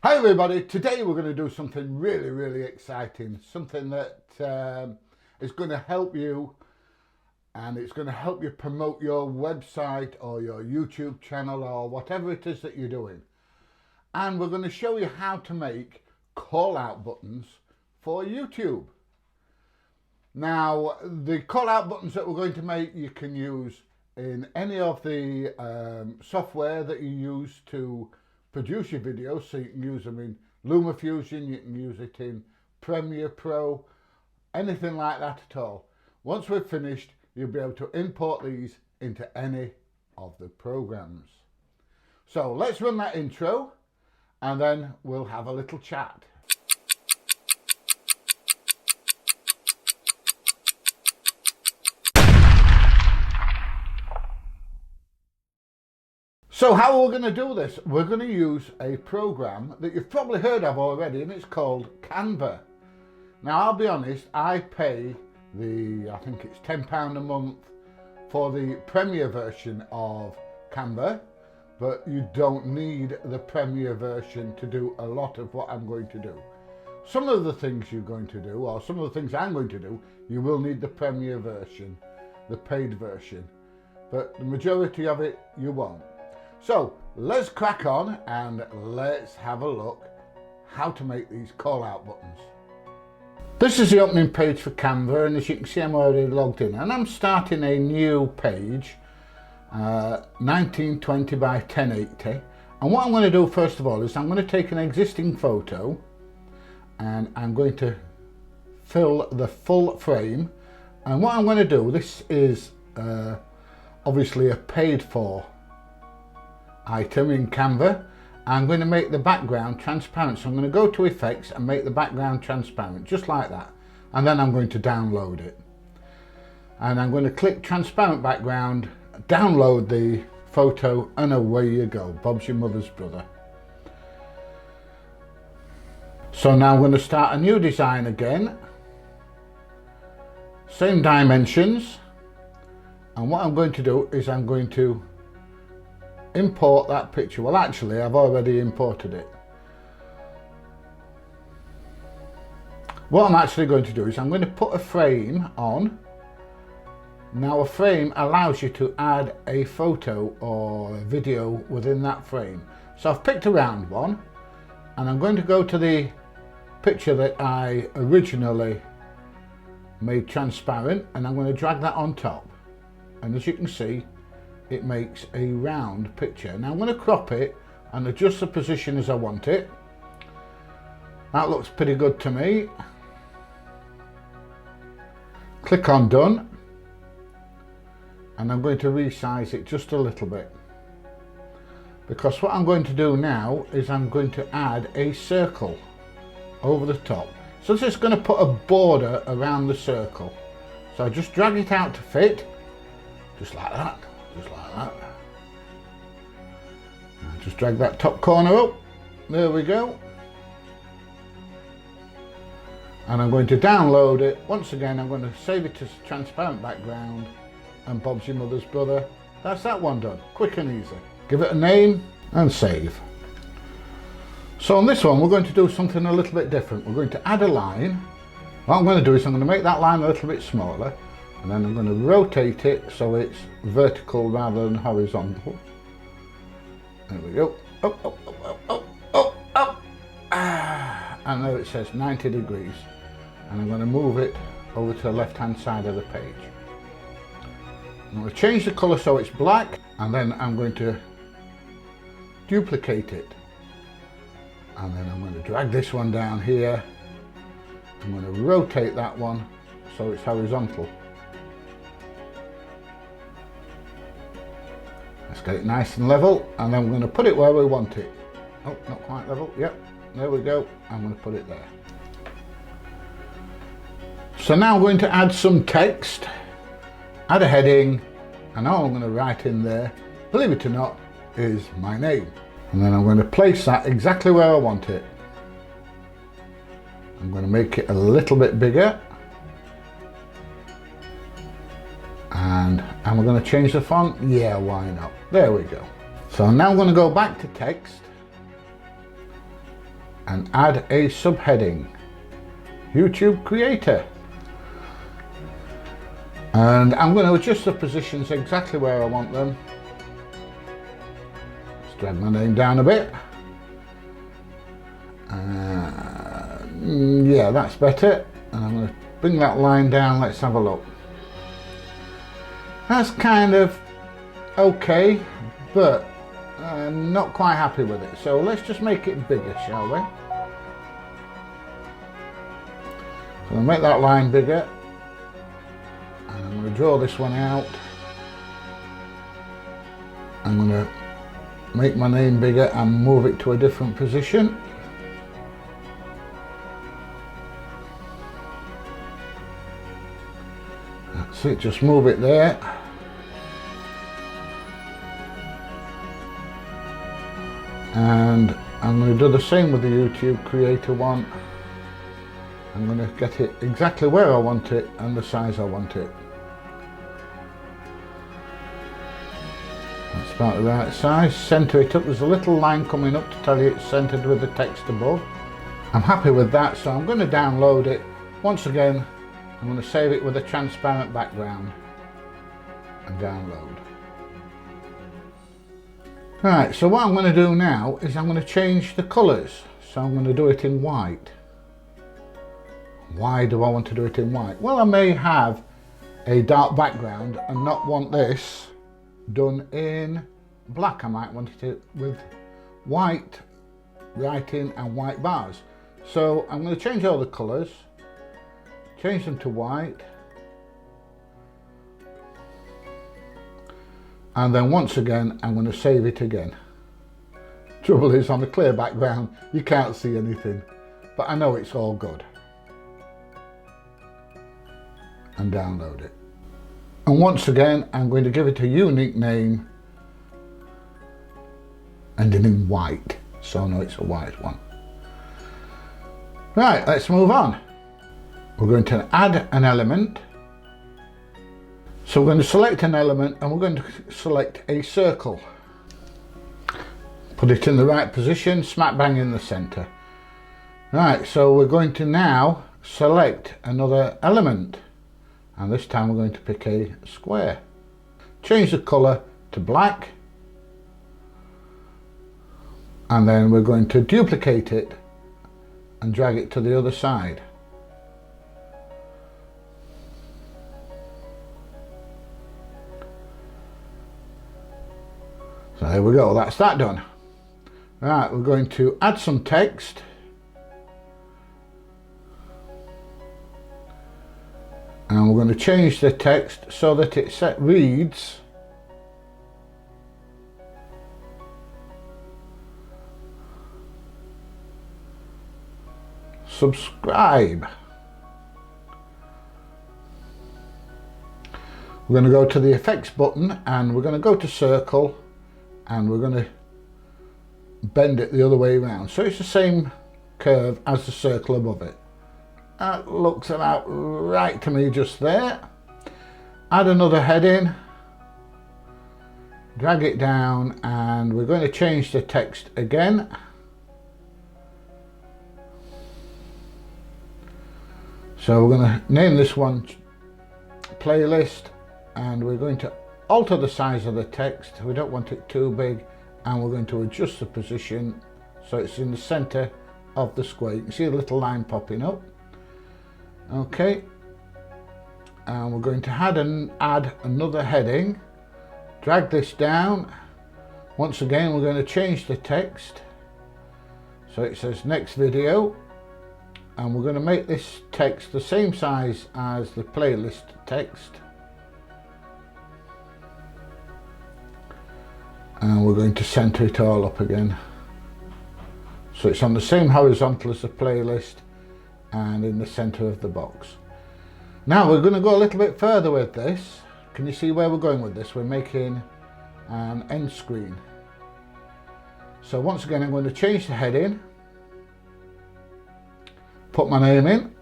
Hi everybody, today we're going to do something really exciting, something that is going to help you, and it's going to help you promote your website or your YouTube channel or whatever it is that you're doing. And we're going to show you how to make call out buttons for YouTube. Now, the call out buttons that we're going to make you can use in any of the software that you use to produce your videos. So you can use them in LumaFusion, you can use it in Premiere Pro, anything like that at all. Once we're finished, you'll be able to import these into any of the programs. So let's run that intro and then we'll have a little chat. So how are we going to do this? We're going to use a program that you've probably heard of already, and it's called Canva. Now, I'll be honest, I pay I think it's £10 a month for the Premier version of Canva, but you don't need the Premier version to do a lot of what I'm going to do. Some of the things you're going to do, or some of the things I'm going to do, you will need the Premier version, the paid version, but the majority of it you won't. So let's crack on and let's have a look how to make these call out buttons. This is the opening page for Canva, and as you can see I'm already logged in and I'm starting a new page, 1920 by 1080, and what I'm going to do first of all is I'm going to take an existing photo and I'm going to fill the full frame. And what I'm going to do, this is obviously a paid for item in Canva. I'm going to make the background transparent, so I'm going to go to effects and make the background transparent just like that, and then I'm going to download it, and I'm going to click transparent background, download the photo, and away you go. Bob's your mother's brother. So now I'm going to start a new design again, same dimensions, and what I'm going to do is I'm going to import that picture. Well, actually I've already imported it. What I'm actually going to do is I'm going to put a frame on. Now a frame allows you to add a photo or a video within that frame. So I've picked a round one and I'm going to go to the picture that I originally made transparent, and I'm going to drag that on top, and as you can see it makes a round picture. Now I'm going to crop it and adjust the position as I want it. That looks pretty good to me. Click on done, and I'm going to resize it just a little bit, because what I'm going to do now is I'm going to add a circle over the top. So this is going to put a border around the circle. So I just drag it out to fit, just like that. Just like that. And just drag that top corner up. There we go. And I'm going to download it. Once again, I'm going to save it as transparent background and Bob's your mother's brother. That's that one done. Quick and easy. Give it a name and save. So on this one, we're going to do something a little bit different. We're going to add a line. What I'm going to do is I'm going to make that line a little bit smaller, and then I'm going to rotate it so it's vertical rather than horizontal. There we go. Up. And there it says 90 degrees. And I'm going to move it over to the left hand side of the page. I'm going to change the colour so it's black, and then I'm going to duplicate it. And then I'm going to drag this one down here. I'm going to rotate that one so it's horizontal. Let's get it nice and level, and then we're going to put it where we want it. Oh, not quite level. Yep, there we go. I'm going to put it there. So now I'm going to add some text, add a heading, and all I'm going to write in there, believe it or not, is my name. And then I'm going to place that exactly where I want it. I'm going to make it a little bit bigger. And we're going to change the font. Yeah, why not? There we go. So now I'm going to go back to text, and add a subheading, YouTube creator. And I'm going to adjust the positions exactly where I want them. Let's drag my name down a bit. Yeah, that's better. And I'm going to bring that line down. Let's have a look. That's kind of okay, but I'm not quite happy with it. So let's just make it bigger, shall we? So I'll make that line bigger. And I'm going to draw this one out. I'm going to make my name bigger and move it to a different position. That's it, just move it there. And I'm going to do the same with the YouTube creator one. I'm going to get it exactly where I want it and the size I want it. That's about the right size. Center it up. There's a little line coming up to tell you it's centered with the text above. I'm happy with that, so I'm going to download it. Once again, I'm going to save it with a transparent background and download. Right, so what I'm going to do now is I'm going to change the colours. So I'm going to do it in white. Why do I want to do it in white? Well, I may have a dark background and not want this done in black. I might want it with white writing and white bars. So I'm going to change all the colours, change them to white, and then once again I'm going to save it again. Trouble is, on a clear background you can't see anything, but I know it's all good. And download it. And once again I'm going to give it a unique name ending in white, so I know it's a white one. Right, let's move on. We're going to add an element. So we're going to select an element and we're going to select a circle. Put it in the right position, smack bang in the center. Right, so we're going to now select another element. And this time we're going to pick a square. Change the colour to black. And then we're going to duplicate it and drag it to the other side. So there we go, that's that done. Right, we're going to add some text. And we're going to change the text so that it reads subscribe. We're going to go to the effects button and we're going to go to circle and we're going to bend it the other way around so it's the same curve as the circle above it. That looks about right to me just there. Add another heading, drag it down, and we're going to change the text again. So we're going to name this one playlist, and we're going to alter the size of the text. We don't want it too big, and we're going to adjust the position so it's in the center of the square. You can see the little line popping up. Okay, and we're going to add another heading, drag this down. Once again we're going to change the text so it says next video, and we're going to make this text the same size as the playlist text, and we're going to center it all up again so it's on the same horizontal as the playlist and in the center of the box. Now we're going to go a little bit further with this. Can you see where we're going with this? We're making an end screen. So once again I'm going to change the heading, put my name in,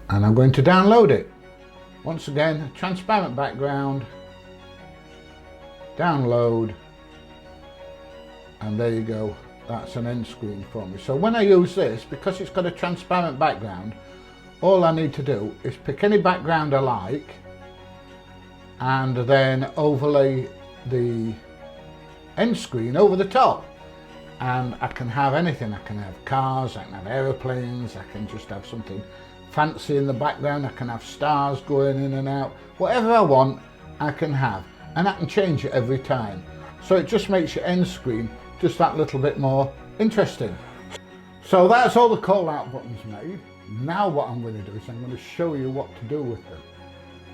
and I'm going to download it. Once again, transparent background, download, And there you go, that's an end screen for me. So when I use this, because it's got a transparent background, all I need to do is pick any background I like and then overlay the end screen over the top. And I can have anything. I can have cars, I can have aeroplanes, I can just have something fancy in the background, I can have stars going in and out. Whatever I want, I can have. And I can change it every time. So it just makes your end screen just that little bit more interesting. So that's all the call out buttons made. Now what I'm going to do is I'm going to show you what to do with them.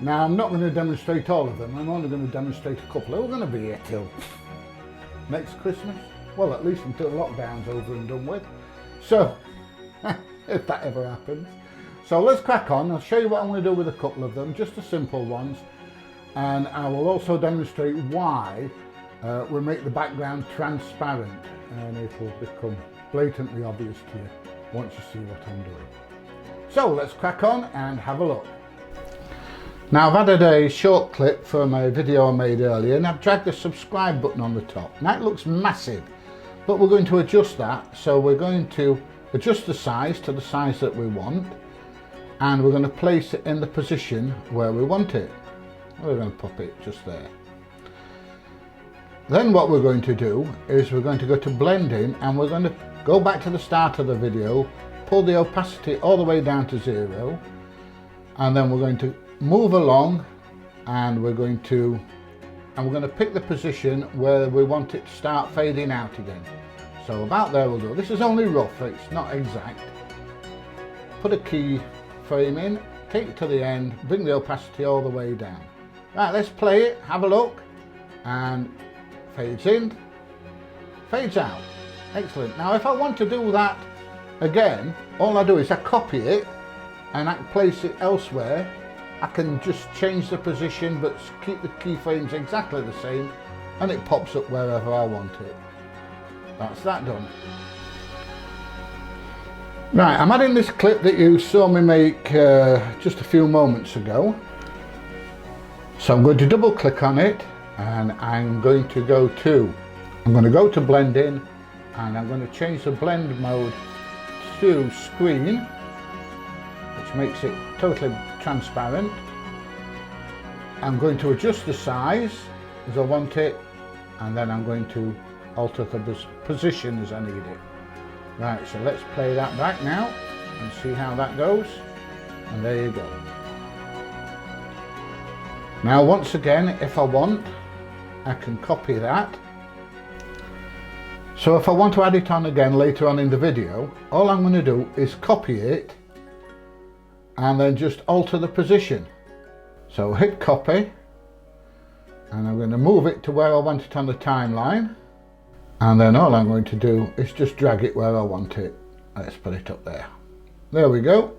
Now I'm not going to demonstrate all of them, I'm only going to demonstrate a couple. We're going to be here till next Christmas. Well, at least until lockdown's over and done with. So, if that ever happens. So let's crack on. I'll show you what I'm going to do with a couple of them, just the simple ones. And I will also demonstrate why we make the background transparent, and it will become blatantly obvious to you once you see what I'm doing. So let's crack on and have a look. Now I've added a short clip from a video I made earlier, and I've dragged the subscribe button on the top. Now it looks massive, but we're going to adjust that. So we're going to adjust the size to the size that we want, and we're going to place it in the position where we want it. We're going to pop it just there. Then what we're going to do is we're going to go to blending, and we're going to go back to the start of the video, pull the opacity all the way down to 0, and then we're going to move along, and we're going to pick the position where we want it to start fading out again. So about there we'll go. This is only rough, it's not exact. Put a key frame in, take it to the end, bring the opacity all the way down. Right, let's play it, have a look, and fades in, fades out. Excellent. Now if I want to do that again, all I do is I copy it and I can place it elsewhere. I can just change the position but keep the keyframes exactly the same, and it pops up wherever I want it. That's that done. Right, I'm adding this clip that you saw me make just a few moments ago. So I'm going to double click on it, and I'm going to go to blending, and I'm going to change the blend mode to screen, which makes it totally transparent. I'm going to adjust the size as I want it, and then I'm going to alter the position as I need it. Right, so let's play that back now and see how that goes, and there you go. Now once again, if I want, I can copy that. So if I want to add it on again later on in the video, all I'm going to do is copy it and then just alter the position. So hit copy, and I'm going to move it to where I want it on the timeline, and then all I'm going to do is just drag it where I want it. Let's put it up there. There we go.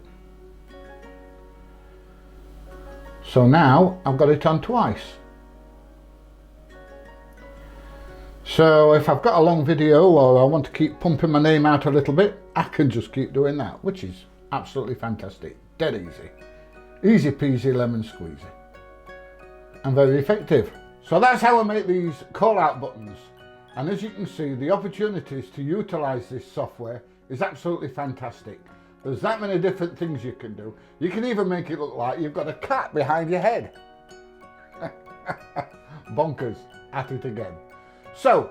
So now I've got it on twice. So if I've got a long video, or I want to keep pumping my name out a little bit, I can just keep doing that, which is absolutely fantastic. Dead easy. Easy peasy lemon squeezy. And very effective. So that's how I make these call out buttons. And as you can see, the opportunities to utilize this software is absolutely fantastic. There's that many different things you can do. You can even make it look like you've got a cat behind your head. Bonkers, at it again. So,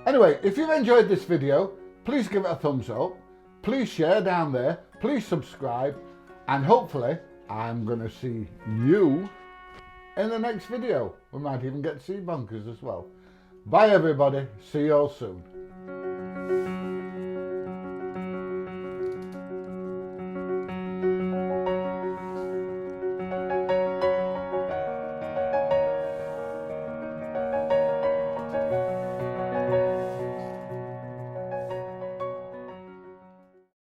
anyway, if you've enjoyed this video, please give it a thumbs up. Please share down there. Please subscribe. And hopefully, I'm going to see you in the next video. We might even get to see Bonkers as well. Bye everybody. See you all soon.